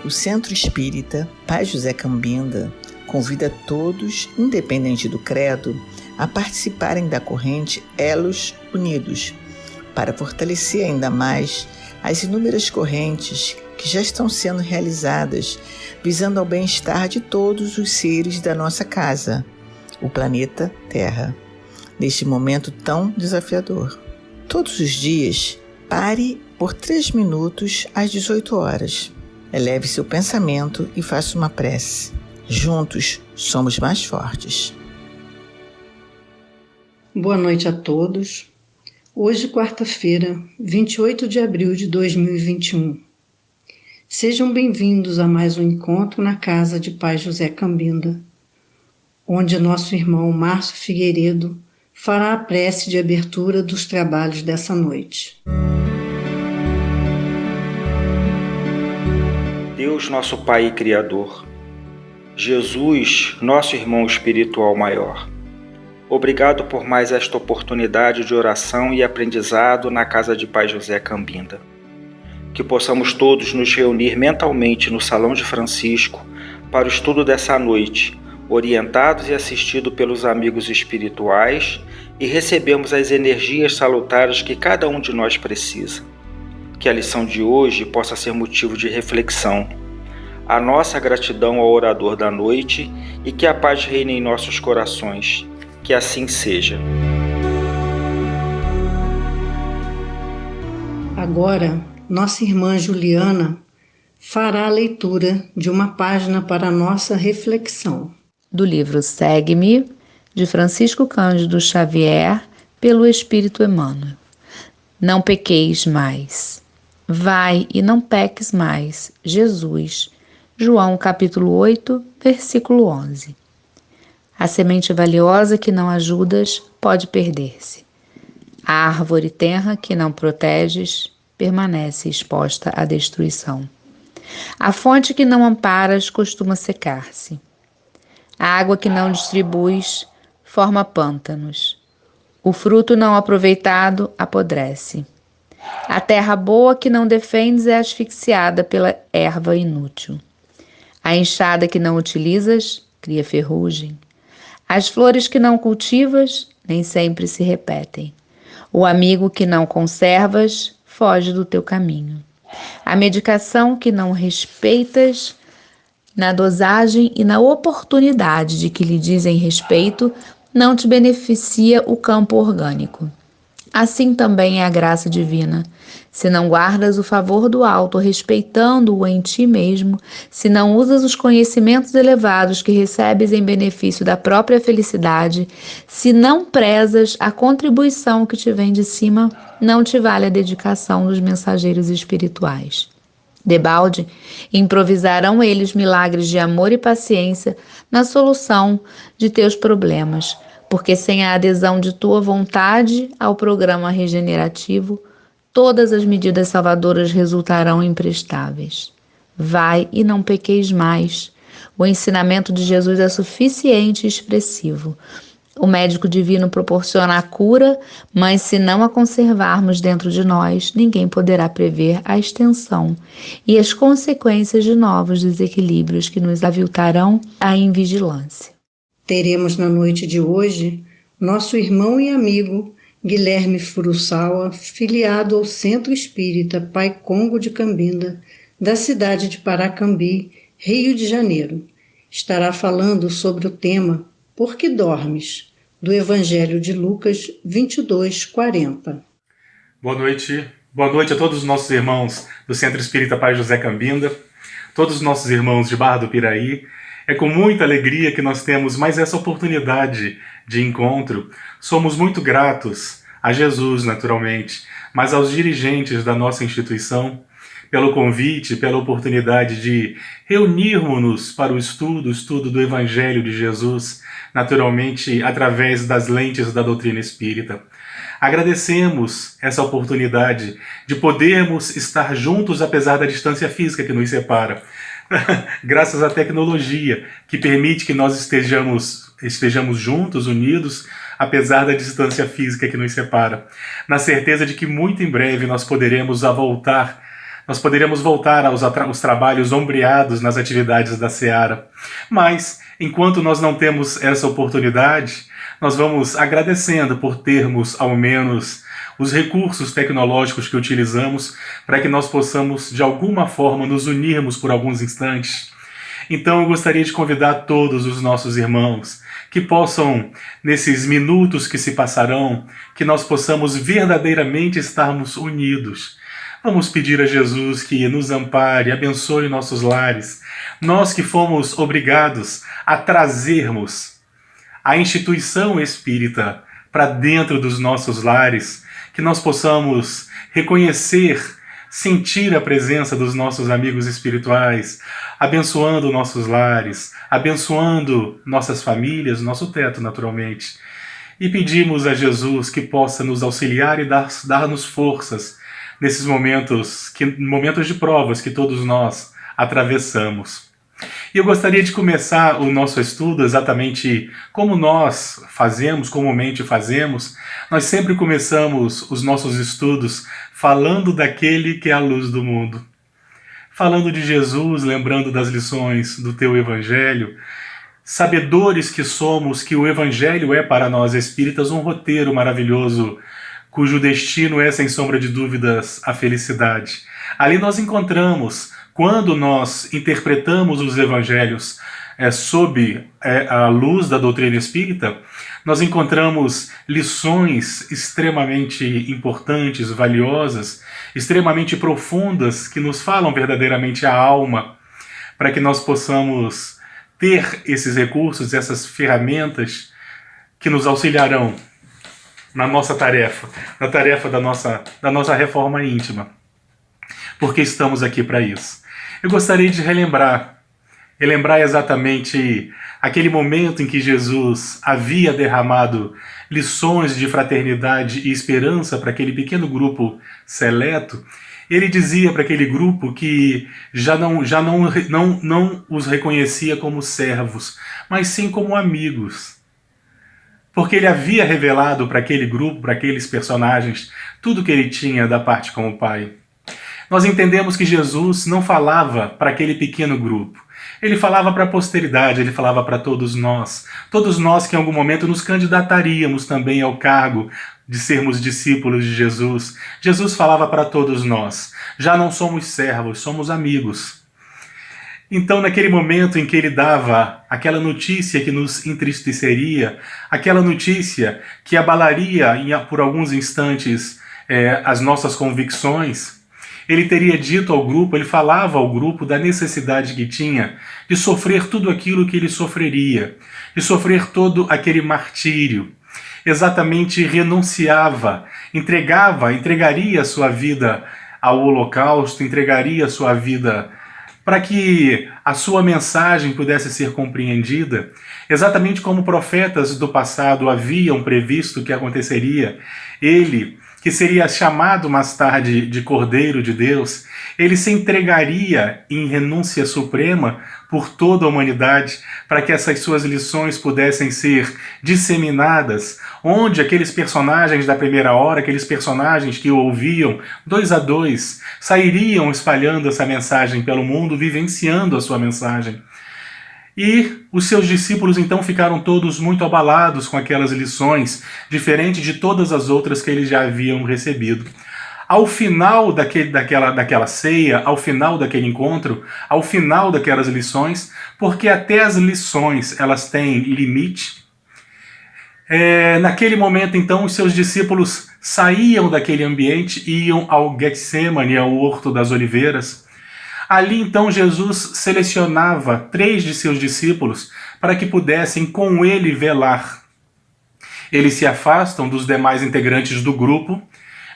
O Centro Espírita Pai José Cambinda convida todos, independente do credo, a participarem da corrente Elos Unidos, para fortalecer ainda mais as inúmeras correntes que já estão sendo realizadas, visando ao bem-estar de todos os seres da nossa casa, o planeta Terra, neste momento tão desafiador. Todos os dias, pare por 3 minutos às 18 horas. Eleve seu pensamento e faça uma prece. Juntos somos mais fortes. Boa noite a todos. Hoje, quarta-feira, 28 de abril de 2021. Sejam bem-vindos a mais um encontro na casa de Pai José Cambinda, onde nosso irmão Márcio Figueiredo fará a prece de abertura dos trabalhos dessa noite. Deus, nosso Pai e Criador, Jesus, nosso irmão espiritual maior, obrigado por mais esta oportunidade de oração e aprendizado na casa de Pai José Cambinda. Que possamos todos nos reunir mentalmente no Salão de Francisco para o estudo dessa noite, orientados e assistidos pelos amigos espirituais, e recebemos as energias salutares que cada um de nós precisa. Que a lição de hoje possa ser motivo de reflexão, a nossa gratidão ao orador da noite e que a paz reine em nossos corações. Que assim seja. Agora, nossa irmã Juliana fará a leitura de uma página para a nossa reflexão. Do livro Segue-me, de Francisco Cândido Xavier, pelo Espírito Emmanuel. Não pequeis mais. Vai e não peques mais. Jesus. João capítulo 8, versículo 11. A semente valiosa que não ajudas pode perder-se. A árvore tenra que não proteges permanece exposta à destruição. A fonte que não amparas costuma secar-se. A água que não distribuis forma pântanos. O fruto não aproveitado apodrece. A terra boa que não defendes é asfixiada pela erva inútil. A enxada que não utilizas cria ferrugem. As flores que não cultivas nem sempre se repetem. O amigo que não conservas foge do teu caminho. A medicação que não respeitas na dosagem e na oportunidade de que lhe dizem respeito não te beneficia o campo orgânico. Assim também é a graça divina. Se não guardas o favor do alto, respeitando-o em ti mesmo, se não usas os conhecimentos elevados que recebes em benefício da própria felicidade, se não prezas a contribuição que te vem de cima, não te vale a dedicação dos mensageiros espirituais. Debalde, improvisarão eles milagres de amor e paciência na solução de teus problemas, porque sem a adesão de tua vontade ao programa regenerativo, todas as medidas salvadoras resultarão imprestáveis. Vai e não pequeis mais. O ensinamento de Jesus é suficiente e expressivo. O médico divino proporciona a cura, mas se não a conservarmos dentro de nós, ninguém poderá prever a extensão e as consequências de novos desequilíbrios que nos aviltarão à invigilância. Teremos na noite de hoje nosso irmão e amigo Guilherme Furusawa, filiado ao Centro Espírita Pai Congo de Cambinda, da cidade de Paracambi, Rio de Janeiro. Estará falando sobre o tema Por que dormes? Do Evangelho de Lucas 22:40. Boa noite a todos os nossos irmãos do Centro Espírita Pai José Cambinda, todos os nossos irmãos de Barra do Piraí. É com muita alegria que nós temos mais essa oportunidade de encontro. Somos muito gratos a Jesus, naturalmente, mas aos dirigentes da nossa instituição, pelo convite, pela oportunidade de reunirmos-nos para o estudo do Evangelho de Jesus, naturalmente através das lentes da doutrina espírita. Agradecemos essa oportunidade de podermos estar juntos apesar da distância física que nos separa. Graças à tecnologia que permite que nós estejamos juntos, unidos, apesar da distância física que nos separa. Na certeza de que muito em breve nós poderemos voltar Nós poderíamos voltar aos trabalhos ombreados nas atividades da seara. Mas, enquanto nós não temos essa oportunidade, nós vamos agradecendo por termos, ao menos, os recursos tecnológicos que utilizamos para que nós possamos, de alguma forma, nos unirmos por alguns instantes. Então, eu gostaria de convidar todos os nossos irmãos que possam, nesses minutos que se passarão, que nós possamos verdadeiramente estarmos unidos. Vamos pedir a Jesus que nos ampare, abençoe nossos lares. Nós que fomos obrigados a trazermos a instituição espírita para dentro dos nossos lares, que nós possamos reconhecer, sentir a presença dos nossos amigos espirituais, abençoando nossos lares, abençoando nossas famílias, nosso teto, naturalmente. E pedimos a Jesus que possa nos auxiliar e dar-nos forças nesses momentos de provas que todos nós atravessamos. E eu gostaria de começar o nosso estudo exatamente como nós fazemos, comumente fazemos. Nós sempre começamos os nossos estudos falando daquele que é a luz do mundo. Falando de Jesus, lembrando das lições do teu Evangelho, sabedores que somos que o Evangelho é para nós espíritas um roteiro maravilhoso, cujo destino é, sem sombra de dúvidas, a felicidade. Ali nós encontramos, quando nós interpretamos os evangelhos sob a luz da doutrina espírita, nós encontramos lições extremamente importantes, valiosas, extremamente profundas, que nos falam verdadeiramente a alma, para que nós possamos ter esses recursos, essas ferramentas que nos auxiliarão na nossa tarefa, na tarefa da nossa reforma íntima, porque estamos aqui para isso. Eu gostaria de relembrar exatamente aquele momento em que Jesus havia derramado lições de fraternidade e esperança para aquele pequeno grupo seleto. Ele dizia para aquele grupo que já não os reconhecia como servos, mas sim como amigos. Porque ele havia revelado para aquele grupo, para aqueles personagens, tudo que ele tinha da parte com o Pai. Nós entendemos que Jesus não falava para aquele pequeno grupo. Ele falava para a posteridade, ele falava para todos nós que em algum momento nos candidataríamos também ao cargo de sermos discípulos de Jesus. Jesus falava para todos nós, já não somos servos, somos amigos. Então, naquele momento em que ele dava aquela notícia que nos entristeceria, aquela notícia que abalaria por alguns instantes as nossas convicções, ele teria dito ao grupo, ele falava ao grupo da necessidade que tinha de sofrer tudo aquilo que ele sofreria, de sofrer todo aquele martírio. Exatamente entregaria a sua vida ao holocausto, entregaria a sua vida para que a sua mensagem pudesse ser compreendida, exatamente como profetas do passado haviam previsto que aconteceria. Ele, que seria chamado mais tarde de Cordeiro de Deus, ele se entregaria em renúncia suprema por toda a humanidade, para que essas suas lições pudessem ser disseminadas, onde aqueles personagens da primeira hora, aqueles personagens que o ouviam 2 a 2, sairiam espalhando essa mensagem pelo mundo, vivenciando a sua mensagem. E os seus discípulos então ficaram todos muito abalados com aquelas lições, diferente de todas as outras que eles já haviam recebido. Ao final daquela ceia, ao final daquele encontro, ao final daquelas lições, porque até as lições elas têm limite, naquele momento então os seus discípulos saíam daquele ambiente e iam ao Getsemane, ao Horto das Oliveiras. Ali então Jesus selecionava 3 de seus discípulos para que pudessem com ele velar. Eles se afastam dos demais integrantes do grupo.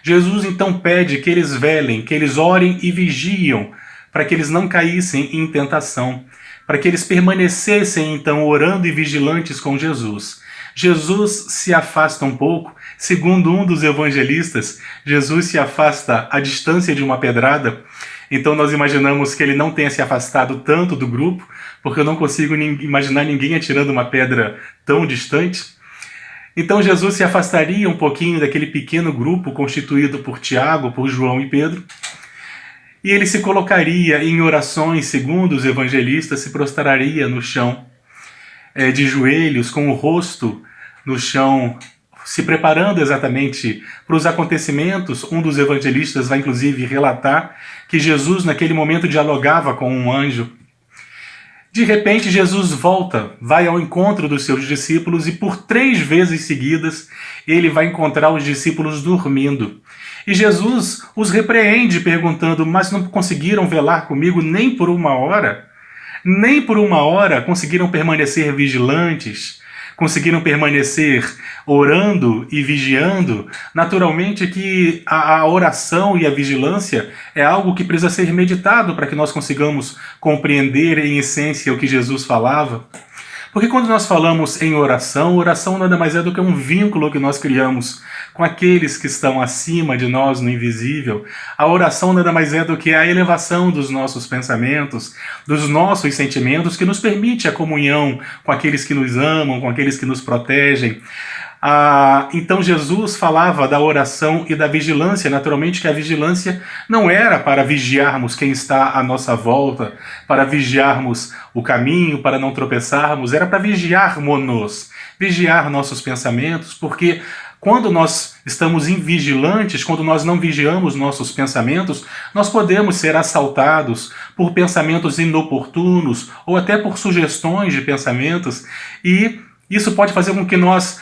Jesus então pede que eles velem, que eles orem e vigiam, para que eles não caíssem em tentação, para que eles permanecessem então orando e vigilantes com Jesus. Jesus se afasta um pouco, segundo um dos evangelistas, Jesus se afasta à distância de uma pedrada. Então nós imaginamos que ele não tenha se afastado tanto do grupo, porque eu não consigo imaginar ninguém atirando uma pedra tão distante. Então Jesus se afastaria um pouquinho daquele pequeno grupo constituído por Tiago, por João e Pedro. e ele se colocaria em orações, segundo os evangelistas, se prostraria no chão, de joelhos, com o rosto no chão, se preparando exatamente para os acontecimentos. Um dos evangelistas vai inclusive relatar que Jesus naquele momento dialogava com um anjo. De repente Jesus volta, vai ao encontro dos seus discípulos e por 3 vezes seguidas ele vai encontrar os discípulos dormindo. E Jesus os repreende perguntando: mas não conseguiram velar comigo nem por 1 hora? Nem por 1 hora conseguiram permanecer vigilantes? Conseguiram permanecer orando e vigiando? Naturalmente que a oração e a vigilância é algo que precisa ser meditado para que nós consigamos compreender em essência o que Jesus falava. Porque quando nós falamos em oração, oração nada mais é do que um vínculo que nós criamos com aqueles que estão acima de nós no invisível. A oração nada mais é do que a elevação dos nossos pensamentos, dos nossos sentimentos, que nos permite a comunhão com aqueles que nos amam, com aqueles que nos protegem. Então Jesus falava da oração e da vigilância. Naturalmente que a vigilância não era para vigiarmos quem está à nossa volta, para vigiarmos o caminho, para não tropeçarmos, era para vigiarmos-nos, vigiar nossos pensamentos, porque quando nós estamos invigilantes, quando nós não vigiamos nossos pensamentos, nós podemos ser assaltados por pensamentos inoportunos ou até por sugestões de pensamentos, e isso pode fazer com que nós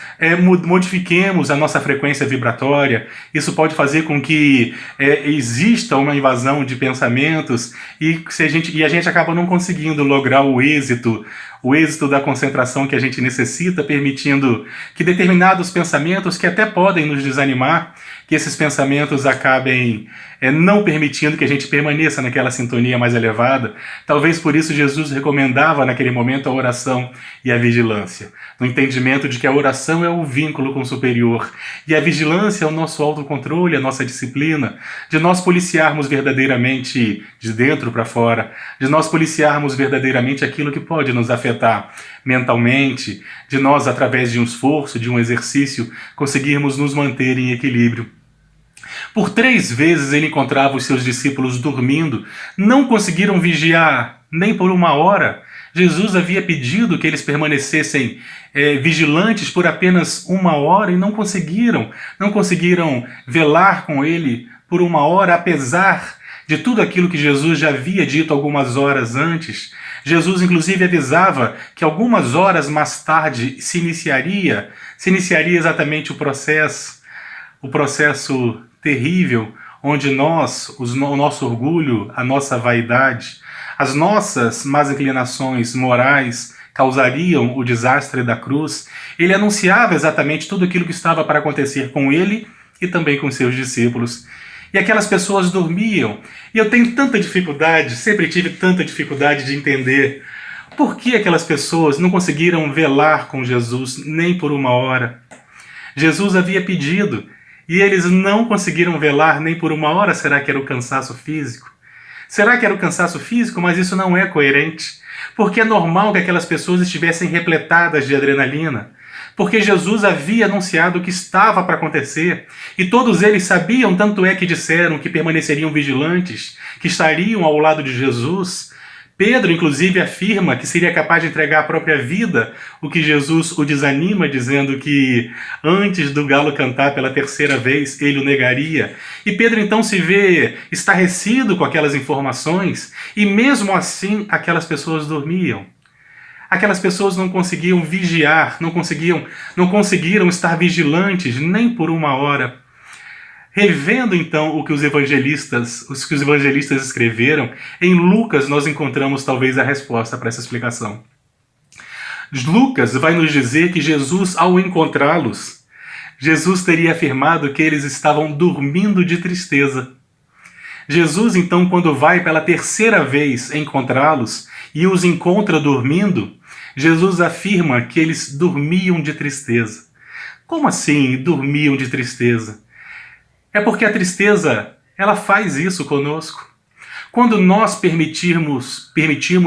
modifiquemos a nossa frequência vibratória. Isso pode fazer com que exista uma invasão de pensamentos e a gente acaba não conseguindo lograr o êxito da concentração que a gente necessita, permitindo que determinados pensamentos que até podem nos desanimar, que esses pensamentos acabem não permitindo que a gente permaneça naquela sintonia mais elevada. Talvez por isso Jesus recomendava naquele momento a oração e a vigilância, no entendimento de que a oração é o vínculo com o superior e a vigilância é o nosso autocontrole, a nossa disciplina, de nós policiarmos verdadeiramente de dentro para fora, de nós policiarmos verdadeiramente aquilo que pode nos afetar mentalmente, de nós, através de um esforço, de um exercício, conseguirmos nos manter em equilíbrio. Por 3 vezes ele encontrava os seus discípulos dormindo, não conseguiram vigiar nem por 1 hora. Jesus havia pedido que eles permanecessem vigilantes por apenas 1 hora e não conseguiram velar com ele por 1 hora, apesar de tudo aquilo que Jesus já havia dito algumas horas antes. Jesus inclusive avisava que algumas horas mais tarde se iniciaria exatamente o processo terrível, onde o nosso orgulho, a nossa vaidade, as nossas más inclinações morais causariam o desastre da cruz. Ele anunciava exatamente tudo aquilo que estava para acontecer com ele e também com seus discípulos. E aquelas pessoas dormiam. E eu tenho tanta dificuldade, sempre tive tanta dificuldade de entender por que aquelas pessoas não conseguiram velar com Jesus nem por 1 hora. Jesus havia pedido e eles não conseguiram velar nem por 1 hora. Será que era o cansaço físico? Será que era o cansaço físico? Mas isso não é coerente. Porque é normal que aquelas pessoas estivessem repletadas de adrenalina. Porque Jesus havia anunciado o que estava para acontecer, e todos eles sabiam, tanto é que disseram que permaneceriam vigilantes, que estariam ao lado de Jesus. Pedro, inclusive, afirma que seria capaz de entregar a própria vida, o que Jesus o desanima, dizendo que antes do galo cantar pela 3ª vez, ele o negaria. E Pedro então se vê estarrecido com aquelas informações, e mesmo assim aquelas pessoas dormiam. Aquelas pessoas não conseguiam vigiar, não conseguiram estar vigilantes nem por 1 hora. Revendo então o que os evangelistas escreveram, em Lucas nós encontramos talvez a resposta para essa explicação. Lucas vai nos dizer que Jesus, ao encontrá-los, Jesus teria afirmado que eles estavam dormindo de tristeza. Jesus então, quando vai pela 3ª vez encontrá-los e os encontra dormindo, Jesus afirma que eles dormiam de tristeza. Como assim dormiam de tristeza? É porque a tristeza, ela faz isso conosco. Quando nós permitimos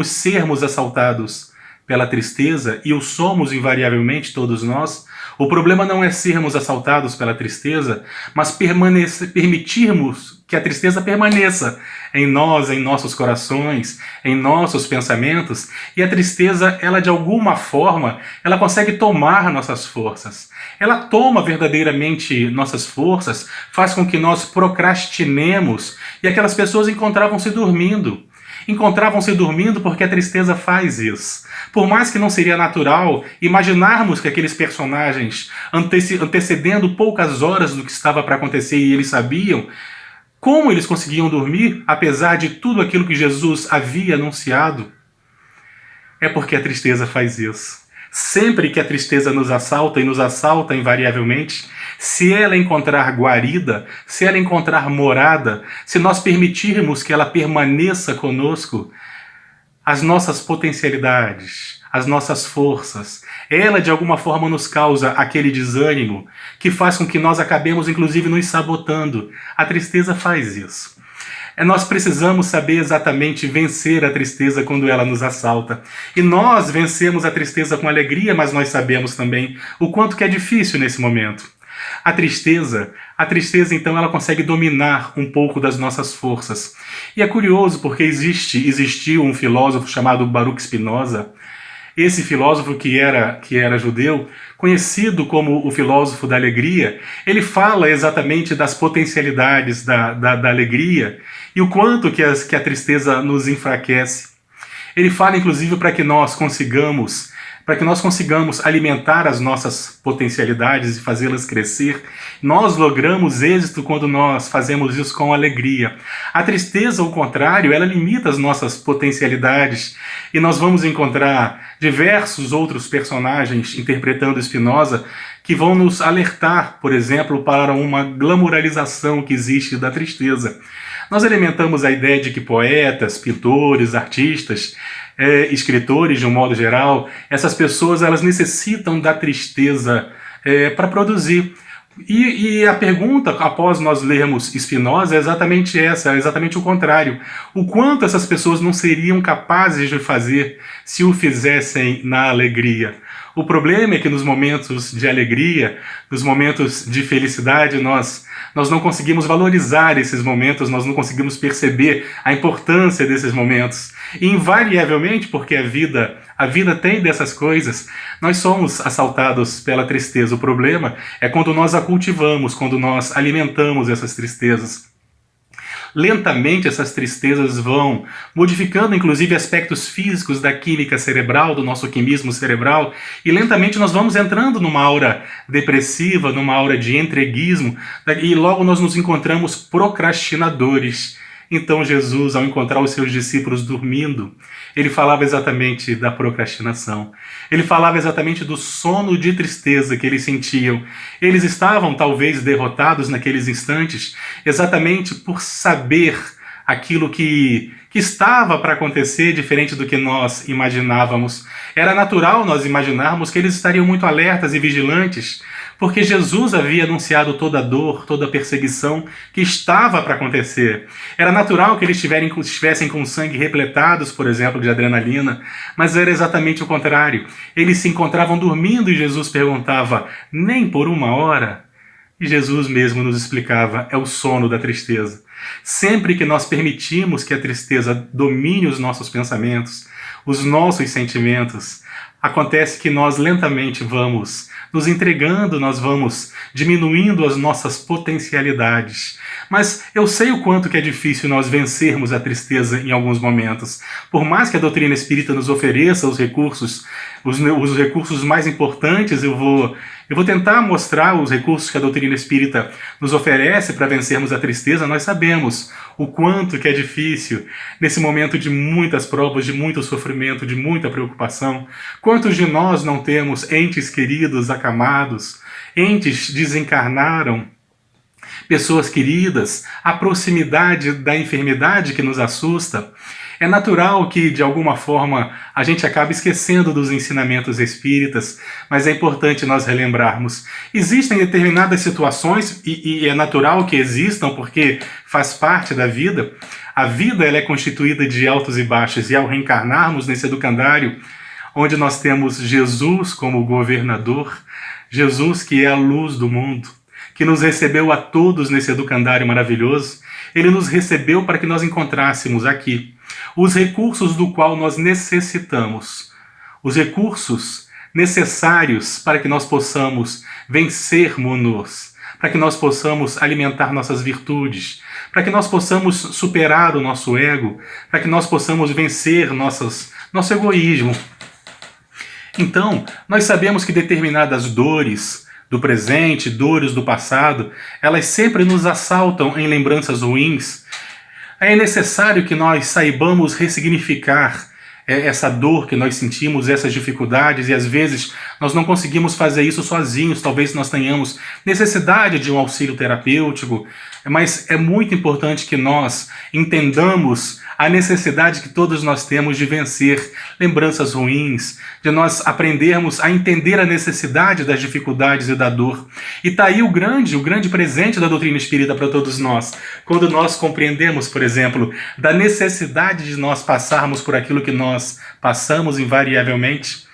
sermos assaltados pela tristeza, e o somos invariavelmente todos nós, O problema não é sermos assaltados pela tristeza, mas permitirmos que a tristeza permaneça em nós, em nossos corações, em nossos pensamentos, e a tristeza, ela de alguma forma, ela consegue tomar nossas forças. Ela toma verdadeiramente nossas forças, faz com que nós procrastinemos, e aquelas pessoas encontravam-se dormindo. Encontravam-se dormindo porque a tristeza faz isso. Por mais que não seria natural imaginarmos que aqueles personagens, antecedendo poucas horas do que estava para acontecer e eles sabiam, como eles conseguiam dormir, apesar de tudo aquilo que Jesus havia anunciado? É porque a tristeza faz isso. Sempre que a tristeza nos assalta, e nos assalta invariavelmente, se ela encontrar guarida, se ela encontrar morada, se nós permitirmos que ela permaneça conosco, as nossas potencialidades, as nossas forças, ela de alguma forma nos causa aquele desânimo que faz com que nós acabemos inclusive nos sabotando. A tristeza faz isso. Nós precisamos saber exatamente vencer a tristeza quando ela nos assalta. E nós vencemos a tristeza com alegria, mas nós sabemos também o quanto que é difícil nesse momento. A tristeza então ela consegue dominar um pouco das nossas forças. E é curioso porque existiu um filósofo chamado Baruch Spinoza. Esse filósofo que era judeu, conhecido como o filósofo da alegria, ele fala exatamente das potencialidades da alegria e o quanto que a tristeza nos enfraquece. Ele fala, inclusive, para que nós consigamos alimentar as nossas potencialidades e fazê-las crescer. Nós logramos êxito quando nós fazemos isso com alegria. A tristeza, ao contrário, ela limita as nossas potencialidades, e nós vamos encontrar diversos outros personagens interpretando Spinoza que vão nos alertar, por exemplo, para uma glamoralização que existe da tristeza. Nós alimentamos a ideia de que poetas, pintores, artistas, escritores de um modo geral, essas pessoas elas necessitam da tristeza para produzir. E a pergunta, após nós lermos Spinoza, é exatamente essa, é exatamente o contrário. O quanto essas pessoas não seriam capazes de fazer se o fizessem na alegria? O problema é que nos momentos de alegria, nos momentos de felicidade, nós não conseguimos valorizar esses momentos, nós não conseguimos perceber a importância desses momentos. E invariavelmente, porque a vida tem dessas coisas, nós somos assaltados pela tristeza. O problema é quando nós a cultivamos, quando nós alimentamos essas tristezas. Lentamente essas tristezas vão modificando inclusive aspectos físicos da química cerebral, do nosso quimismo cerebral, e lentamente nós vamos entrando numa aura depressiva, numa aura de entreguismo, e logo nós nos encontramos procrastinadores. Então Jesus, ao encontrar os seus discípulos dormindo, ele falava exatamente da procrastinação. Ele falava exatamente do sono de tristeza que eles sentiam. Eles estavam talvez derrotados naqueles instantes, exatamente por saber aquilo que estava para acontecer diferente do que nós imaginávamos. Era natural nós imaginarmos que eles estariam muito alertas e vigilantes, porque Jesus havia anunciado toda a dor, toda a perseguição que estava para acontecer. Era natural que eles estivessem com o sangue repletados, por exemplo, de adrenalina, mas era exatamente o contrário. Eles se encontravam dormindo e Jesus perguntava, nem por uma hora? E Jesus mesmo nos explicava, é o sono da tristeza. Sempre que nós permitimos que a tristeza domine os nossos pensamentos, os nossos sentimentos, acontece que nós lentamente vamos nos entregando, nós vamos diminuindo as nossas potencialidades. Mas eu sei o quanto que é difícil nós vencermos a tristeza em alguns momentos. Por mais que a doutrina espírita nos ofereça os recursos mais importantes, eu vou tentar mostrar os recursos que a doutrina espírita nos oferece para vencermos a tristeza. Nós sabemos o quanto que é difícil nesse momento de muitas provas, de muito sofrimento, de muita preocupação. Quantos de nós não temos entes queridos acamados, entes desencarnaram, pessoas queridas, a proximidade da enfermidade que nos assusta? É natural que, de alguma forma, a gente acabe esquecendo dos ensinamentos espíritas, mas é importante nós relembrarmos. Existem determinadas situações, e é natural que existam, porque faz parte da vida. A vida ela é constituída de altos e baixos, e ao reencarnarmos nesse educandário, onde nós temos Jesus como governador, Jesus, que é a luz do mundo, que nos recebeu a todos nesse educandário maravilhoso, ele nos recebeu para que nós encontrássemos aqui os recursos do qual nós necessitamos, os recursos necessários para que nós possamos vencermos-nos, para que nós possamos alimentar nossas virtudes, para que nós possamos superar o nosso ego, para que nós possamos vencer nosso egoísmo. Então, nós sabemos que determinadas dores do presente, dores do passado, elas sempre nos assaltam em lembranças ruins. É necessário que nós saibamos ressignificar essa dor que nós sentimos, essas dificuldades, e às vezes nós não conseguimos fazer isso sozinhos, talvez nós tenhamos necessidade de um auxílio terapêutico, mas é muito importante que nós entendamos a necessidade que todos nós temos de vencer lembranças ruins, de nós aprendermos a entender a necessidade das dificuldades e da dor. E está aí o grande presente da doutrina espírita para todos nós. Quando nós compreendemos, por exemplo, da necessidade de nós passarmos por aquilo que nós passamos invariavelmente,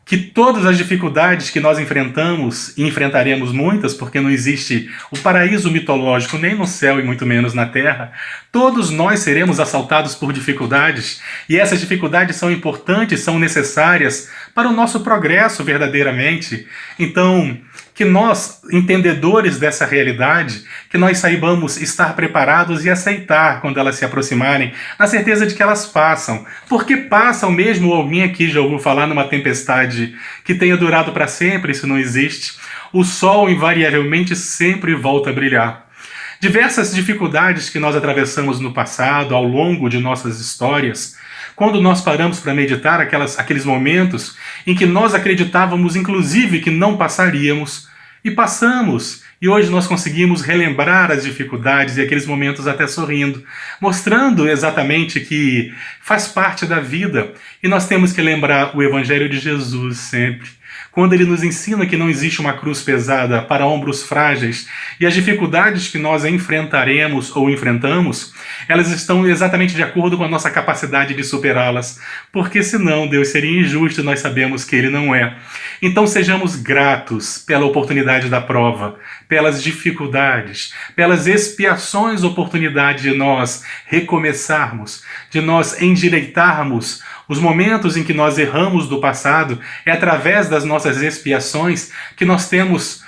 que todas as dificuldades que nós enfrentamos, e enfrentaremos muitas, porque não existe o paraíso mitológico nem no céu e muito menos na terra, todos nós seremos assaltados por dificuldades, e essas dificuldades são importantes, são necessárias para o nosso progresso verdadeiramente. Então, que nós, entendedores dessa realidade, que nós saibamos estar preparados e aceitar quando elas se aproximarem, na certeza de que elas passam. Porque passam mesmo, alguém aqui já ouviu falar numa tempestade que tenha durado para sempre, isso não existe. O sol invariavelmente sempre volta a brilhar. Diversas dificuldades que nós atravessamos no passado, ao longo de nossas histórias, quando nós paramos para meditar aqueles momentos em que nós acreditávamos, inclusive, que não passaríamos, e passamos. E hoje nós conseguimos relembrar as dificuldades e aqueles momentos até sorrindo, mostrando exatamente que faz parte da vida. E nós temos que lembrar o Evangelho de Jesus sempre, quando ele nos ensina que não existe uma cruz pesada para ombros frágeis, e as dificuldades que nós enfrentaremos ou enfrentamos, elas estão exatamente de acordo com a nossa capacidade de superá-las, porque senão Deus seria injusto e nós sabemos que ele não é. Então sejamos gratos pela oportunidade da prova, pelas dificuldades, pelas expiações, oportunidade de nós recomeçarmos, de nós endireitarmos os momentos em que nós erramos do passado. É através das nossas expiações que nós temos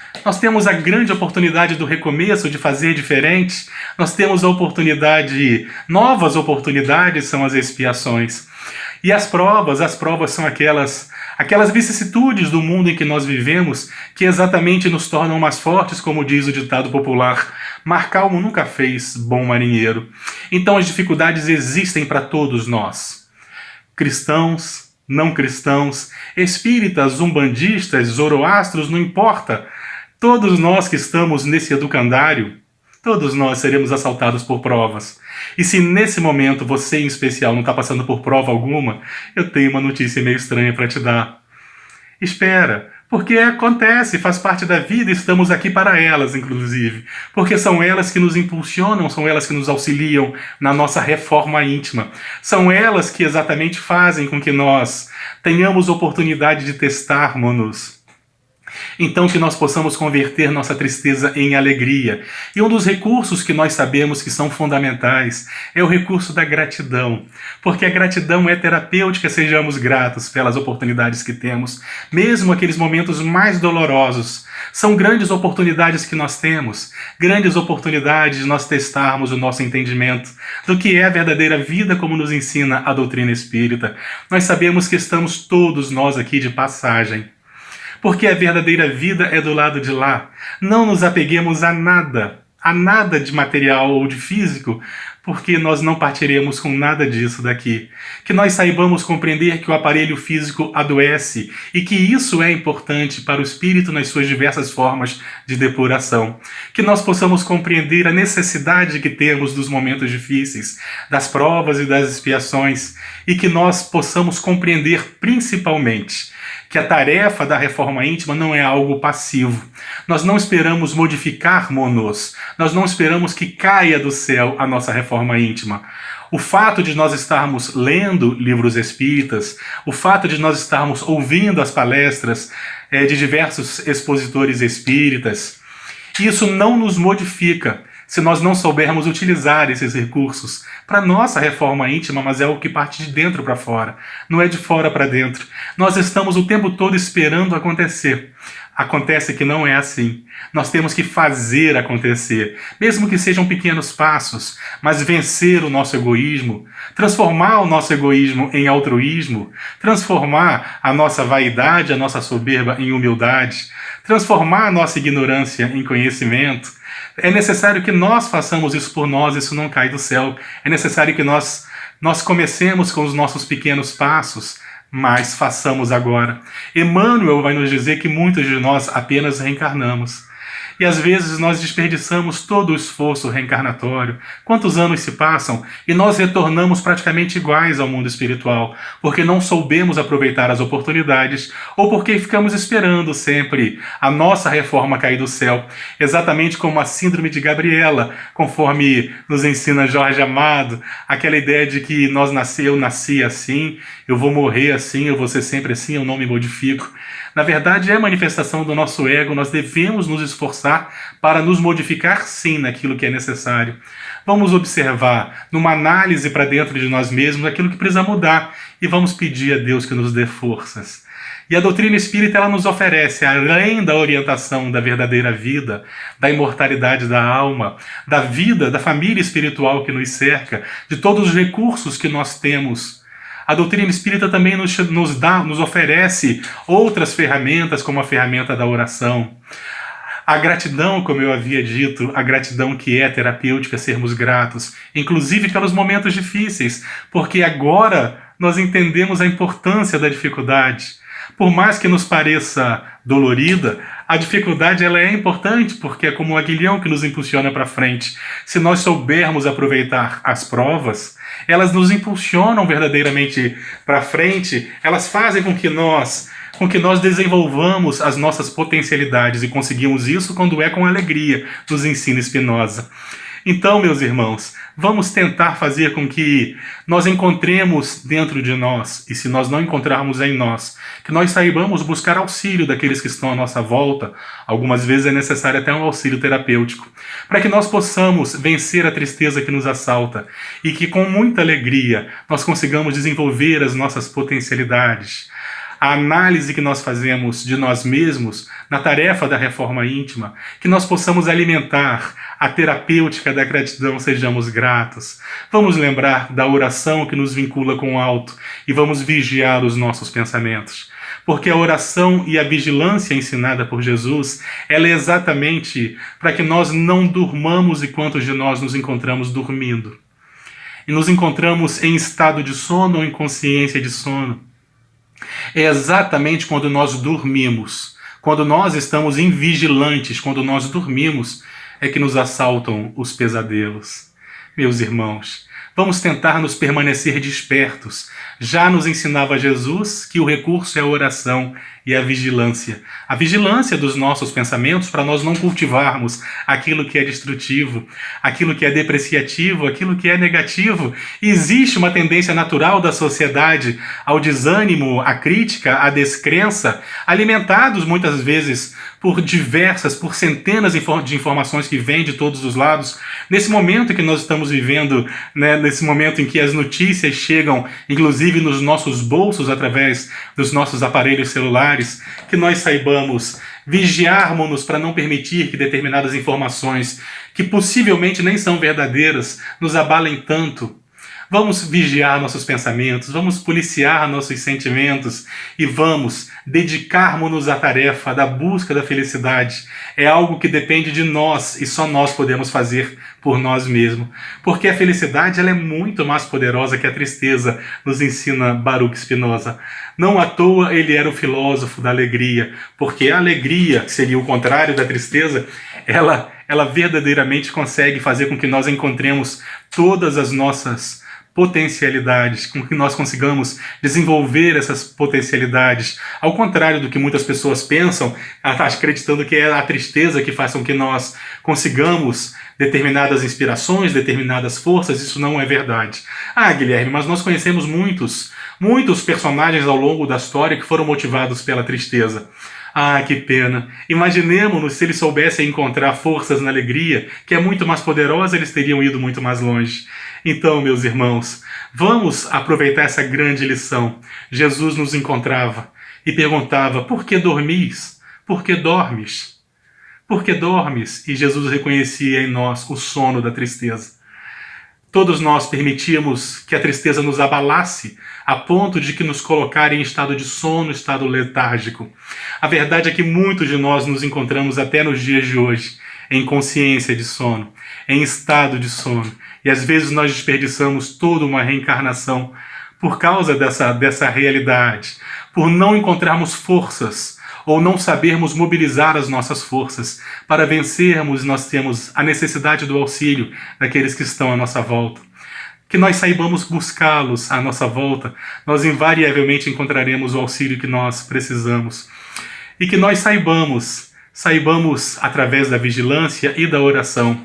a grande oportunidade do recomeço, de fazer diferente. Nós temos a oportunidade, novas oportunidades são as expiações. E as provas são aquelas vicissitudes do mundo em que nós vivemos, que exatamente nos tornam mais fortes, como diz o ditado popular: mar calmo nunca fez bom marinheiro. Então as dificuldades existem para todos nós. Cristãos, não cristãos, espíritas, umbandistas, zoroastros, não importa. Todos nós que estamos nesse educandário, todos nós seremos assaltados por provas. E se nesse momento você em especial não está passando por prova alguma, eu tenho uma notícia meio estranha para te dar. Espera, porque acontece, faz parte da vida, estamos aqui para elas, inclusive. Porque são elas que nos impulsionam, são elas que nos auxiliam na nossa reforma íntima. São elas que exatamente fazem com que nós tenhamos oportunidade de testarmos-nos. Então que nós possamos converter nossa tristeza em alegria. E um dos recursos que nós sabemos que são fundamentais é o recurso da gratidão. Porque a gratidão é terapêutica, sejamos gratos pelas oportunidades que temos. Mesmo aqueles momentos mais dolorosos, são grandes oportunidades que nós temos. Grandes oportunidades de nós testarmos o nosso entendimento do que é a verdadeira vida, como nos ensina a doutrina espírita. Nós sabemos que estamos todos nós aqui de passagem. Porque a verdadeira vida é do lado de lá. Não nos apeguemos a nada de material ou de físico, porque nós não partiremos com nada disso daqui. Que nós saibamos compreender que o aparelho físico adoece e que isso é importante para o espírito nas suas diversas formas de depuração. Que nós possamos compreender a necessidade que temos dos momentos difíceis, das provas e das expiações, e que nós possamos compreender principalmente que a tarefa da reforma íntima não é algo passivo. Nós não esperamos modificar-nos, nós não esperamos que caia do céu a nossa reforma íntima. O fato de nós estarmos lendo livros espíritas, o fato de nós estarmos ouvindo as palestras de diversos expositores espíritas, isso não nos modifica se nós não soubermos utilizar esses recursos para nossa reforma íntima, mas é o que parte de dentro para fora, não é de fora para dentro. Nós estamos o tempo todo esperando acontecer. Acontece que não é assim. Nós temos que fazer acontecer, mesmo que sejam pequenos passos, mas vencer o nosso egoísmo, transformar o nosso egoísmo em altruísmo, transformar a nossa vaidade, a nossa soberba em humildade, transformar a nossa ignorância em conhecimento. É necessário que nós façamos isso por nós, isso não cai do céu. É necessário que nós comecemos com os nossos pequenos passos, mas façamos agora. Emmanuel vai nos dizer que muitos de nós apenas reencarnamos. E às vezes nós desperdiçamos todo o esforço reencarnatório. Quantos anos se passam e nós retornamos praticamente iguais ao mundo espiritual, porque não soubemos aproveitar as oportunidades ou porque ficamos esperando sempre a nossa reforma cair do céu, exatamente como a síndrome de Gabriela, conforme nos ensina Jorge Amado, aquela ideia de que eu nasci assim, eu vou morrer assim, eu vou ser sempre assim, eu não me modifico. Na verdade, é a manifestação do nosso ego, nós devemos nos esforçar para nos modificar sim naquilo que é necessário. Vamos observar, numa análise para dentro de nós mesmos, aquilo que precisa mudar e vamos pedir a Deus que nos dê forças. E a doutrina espírita ela nos oferece, além da orientação da verdadeira vida, da imortalidade da alma, da vida, da família espiritual que nos cerca, de todos os recursos que nós temos. A doutrina espírita também nos oferece outras ferramentas, como a ferramenta da oração. A gratidão, como eu havia dito, a gratidão que é terapêutica, sermos gratos, inclusive pelos momentos difíceis, porque agora nós entendemos a importância da dificuldade. Por mais que nos pareça dolorida, a dificuldade ela é importante, porque é como um aguilhão que nos impulsiona para frente. Se nós soubermos aproveitar as provas, elas nos impulsionam verdadeiramente para frente, elas fazem com que nós desenvolvamos as nossas potencialidades, e conseguimos isso quando é com alegria, nos ensina Spinoza. Então, meus irmãos, vamos tentar fazer com que nós encontremos dentro de nós, e se nós não encontrarmos em nós, que nós saibamos buscar auxílio daqueles que estão à nossa volta. Algumas vezes é necessário até um auxílio terapêutico, para que nós possamos vencer a tristeza que nos assalta e que com muita alegria nós consigamos desenvolver as nossas potencialidades. A análise que nós fazemos de nós mesmos na tarefa da reforma íntima, que nós possamos alimentar a terapêutica da gratidão, sejamos gratos. Vamos lembrar da oração que nos vincula com o alto e vamos vigiar os nossos pensamentos. Porque a oração e a vigilância ensinada por Jesus, ela é exatamente para que nós não durmamos enquanto de nós nos encontramos dormindo. E nos encontramos em estado de sono ou em consciência de sono. É exatamente quando nós dormimos, quando nós estamos invigilantes, quando nós dormimos, é que nos assaltam os pesadelos. Meus irmãos, vamos tentar nos permanecer despertos. Já nos ensinava Jesus que o recurso é a oração e a vigilância. A vigilância dos nossos pensamentos para nós não cultivarmos aquilo que é destrutivo, aquilo que é depreciativo, aquilo que é negativo. E existe uma tendência natural da sociedade ao desânimo, à crítica, à descrença, alimentados muitas vezes por centenas de informações que vêm de todos os lados. Nesse momento que nós estamos vivendo, nesse momento em que as notícias chegam, inclusive nos nossos bolsos, através dos nossos aparelhos celulares, que nós saibamos vigiarmos-nos para não permitir que determinadas informações, que possivelmente nem são verdadeiras, nos abalem tanto. Vamos vigiar nossos pensamentos, vamos policiar nossos sentimentos e vamos dedicarmos-nos à tarefa da busca da felicidade. É algo que depende de nós e só nós podemos fazer por nós mesmos. Porque a felicidade ela é muito mais poderosa que a tristeza, nos ensina Baruch Spinoza. Não à toa ele era o filósofo da alegria, porque a alegria, que seria o contrário da tristeza, ela verdadeiramente consegue fazer com que nós encontremos todas as nossas potencialidades, com que nós consigamos desenvolver essas potencialidades, ao contrário do que muitas pessoas pensam, acreditando que é a tristeza que faz com que nós consigamos determinadas inspirações, determinadas forças. Isso não é verdade. Guilherme, mas nós conhecemos muitos personagens ao longo da história que foram motivados pela tristeza. Que pena. Imaginemos-nos se eles soubessem encontrar forças na alegria, que é muito mais poderosa, eles teriam ido muito mais longe. Então, meus irmãos, vamos aproveitar essa grande lição. Jesus nos encontrava e perguntava: por que dormis? Por que dormes? Por que dormes? E Jesus reconhecia em nós o sono da tristeza. Todos nós permitíamos que a tristeza nos abalasse a ponto de que nos colocar em estado de sono, estado letárgico. A verdade é que muitos de nós nos encontramos até nos dias de hoje em consciência de sono, em estado de sono. E às vezes nós desperdiçamos toda uma reencarnação por causa dessa realidade, por não encontrarmos forças ou não sabermos mobilizar as nossas forças para vencermos. Nós temos a necessidade do auxílio daqueles que estão à nossa volta. Que nós saibamos buscá-los à nossa volta, nós invariavelmente encontraremos o auxílio que nós precisamos. E que nós saibamos, através da vigilância e da oração,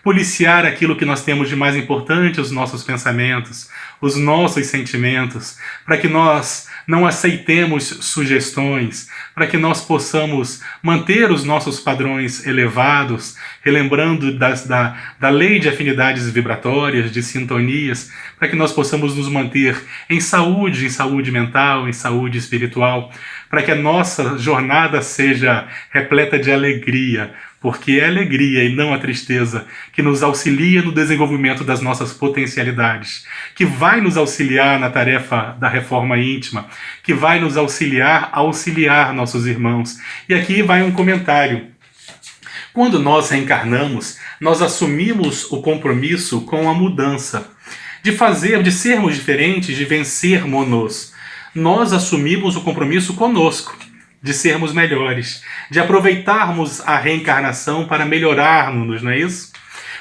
policiar aquilo que nós temos de mais importante, os nossos pensamentos, os nossos sentimentos, para que nós não aceitemos sugestões, para que nós possamos manter os nossos padrões elevados, relembrando da lei de afinidades vibratórias, de sintonias, para que nós possamos nos manter em saúde mental, em saúde espiritual, para que a nossa jornada seja repleta de alegria, porque é a alegria e não a tristeza que nos auxilia no desenvolvimento das nossas potencialidades, que vai nos auxiliar na tarefa da reforma íntima, que vai nos auxiliar a auxiliar nossos irmãos. E aqui vai um comentário. Quando nós reencarnamos, nós assumimos o compromisso com a mudança, de sermos diferentes, de vencermos-nos. Nós assumimos o compromisso conosco, de sermos melhores, de aproveitarmos a reencarnação para melhorarmos, não é isso?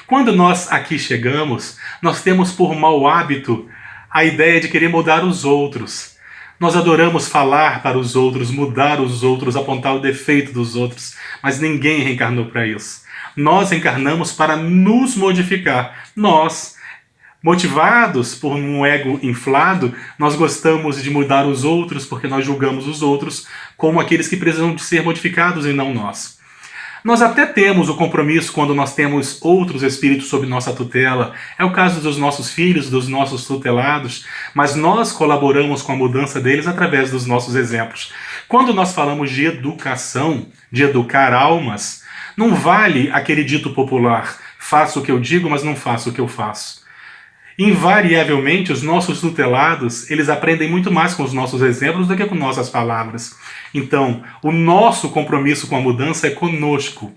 Quando nós aqui chegamos, nós temos por mau hábito a ideia de querer mudar os outros. Nós adoramos falar para os outros, mudar os outros, apontar o defeito dos outros, mas ninguém reencarnou para isso. Nós reencarnamos para nos modificar. Nós, motivados por um ego inflado, nós gostamos de mudar os outros porque nós julgamos os outros como aqueles que precisam de ser modificados e não nós. Nós até temos o compromisso quando nós temos outros espíritos sob nossa tutela. É o caso dos nossos filhos, dos nossos tutelados, mas nós colaboramos com a mudança deles através dos nossos exemplos. Quando nós falamos de educação, de educar almas, não vale aquele dito popular: faço o que eu digo, mas não faço o que eu faço. Invariavelmente, os nossos tutelados, eles aprendem muito mais com os nossos exemplos do que com nossas palavras. Então, o nosso compromisso com a mudança é conosco.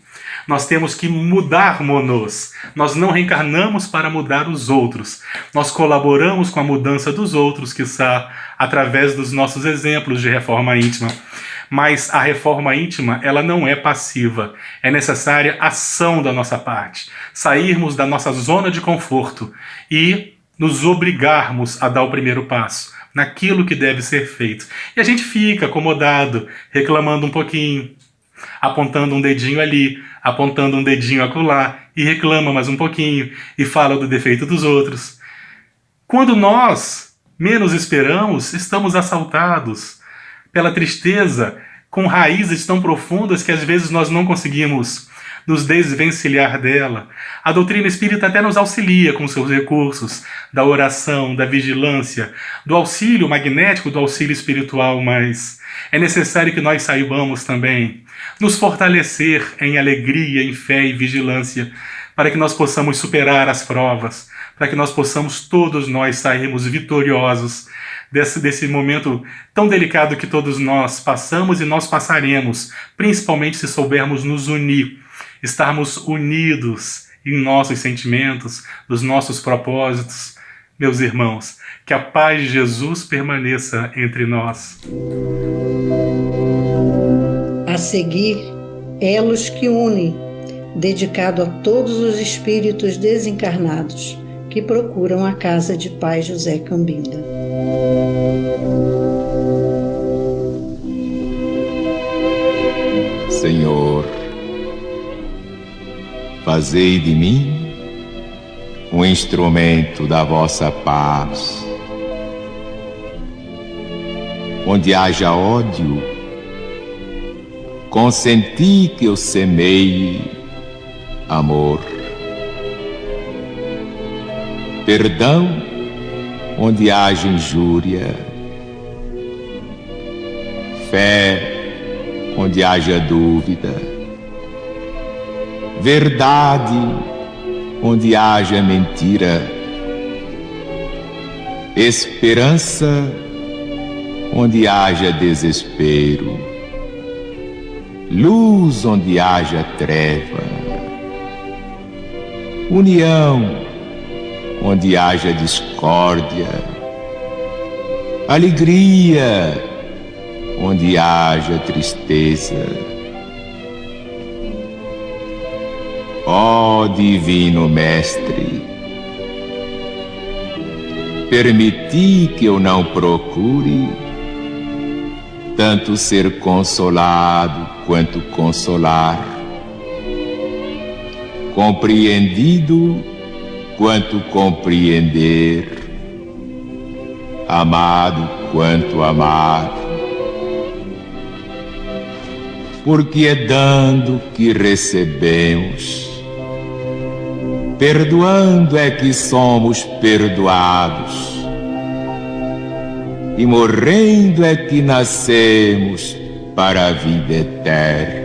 Nós temos que mudar-nos. Nós não reencarnamos para mudar os outros. Nós colaboramos com a mudança dos outros, quiçá através dos nossos exemplos de reforma íntima. Mas a reforma íntima, ela não é passiva. É necessária ação da nossa parte. Sairmos da nossa zona de conforto e nos obrigarmos a dar o primeiro passo naquilo que deve ser feito. E a gente fica acomodado, reclamando um pouquinho, apontando um dedinho ali, apontando um dedinho acolá, e reclama mais um pouquinho, e fala do defeito dos outros. Quando nós menos esperamos, estamos assaltados pela tristeza, com raízes tão profundas que às vezes nós não conseguimos nos desvencilhar dela. A doutrina espírita até nos auxilia com seus recursos da oração, da vigilância, do auxílio magnético, do auxílio espiritual, mas é necessário que nós saibamos também nos fortalecer em alegria, em fé e vigilância, para que nós possamos superar as provas, para que nós possamos todos nós sairmos vitoriosos desse momento tão delicado que todos nós passamos e nós passaremos, principalmente se soubermos nos unir, estarmos unidos em nossos sentimentos, nos nossos propósitos. Meus irmãos, que a paz de Jesus permaneça entre nós. A seguir, Elos que Unem, dedicado a todos os espíritos desencarnados, que procuram a casa de Pai José Cambinda. Senhor, fazei de mim um instrumento da vossa paz. Onde haja ódio, consenti que eu semeie amor. Perdão onde haja injúria, fé onde haja dúvida, verdade onde haja mentira, esperança onde haja desespero, luz onde haja treva, união onde haja discórdia, alegria onde haja tristeza. Ó Divino Mestre, permiti que eu não procure tanto ser consolado quanto consolar, compreendido quanto compreender, amado quanto amar, porque é dando que recebemos, perdoando é que somos perdoados, e morrendo é que nascemos para a vida eterna.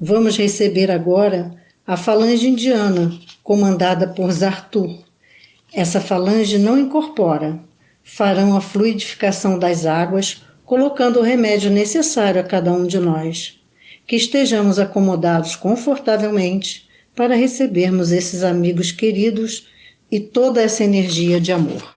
Vamos receber agora a falange indiana, comandada por Zartur. Essa falange não incorpora. Farão a fluidificação das águas, colocando o remédio necessário a cada um de nós. Que estejamos acomodados confortavelmente para recebermos esses amigos queridos e toda essa energia de amor.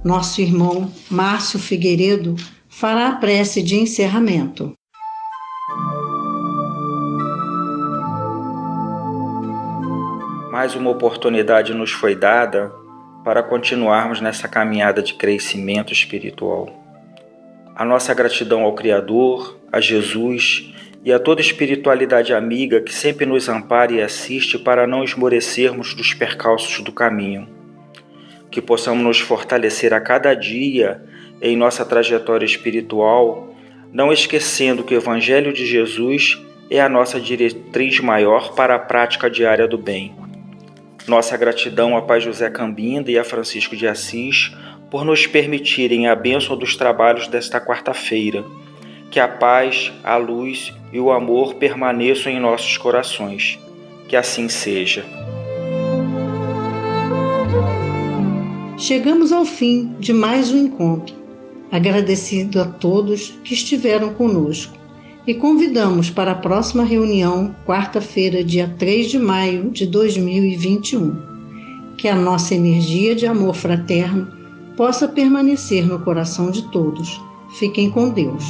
Nosso irmão Márcio Figueiredo fará a prece de encerramento. Mais uma oportunidade nos foi dada para continuarmos nessa caminhada de crescimento espiritual. A nossa gratidão ao Criador, a Jesus e a toda espiritualidade amiga que sempre nos ampara e assiste para não esmorecermos dos percalços do caminho. Que possamos nos fortalecer a cada dia em nossa trajetória espiritual, não esquecendo que o Evangelho de Jesus é a nossa diretriz maior para a prática diária do bem. Nossa gratidão a Pai José Cambinda e a Francisco de Assis por nos permitirem a bênção dos trabalhos desta quarta-feira. Que a paz, a luz e o amor permaneçam em nossos corações. Que assim seja. Chegamos ao fim de mais um encontro. Agradecido a todos que estiveram conosco e convidamos para a próxima reunião, quarta-feira, dia 3 de maio de 2021. Que a nossa energia de amor fraterno possa permanecer no coração de todos. Fiquem com Deus.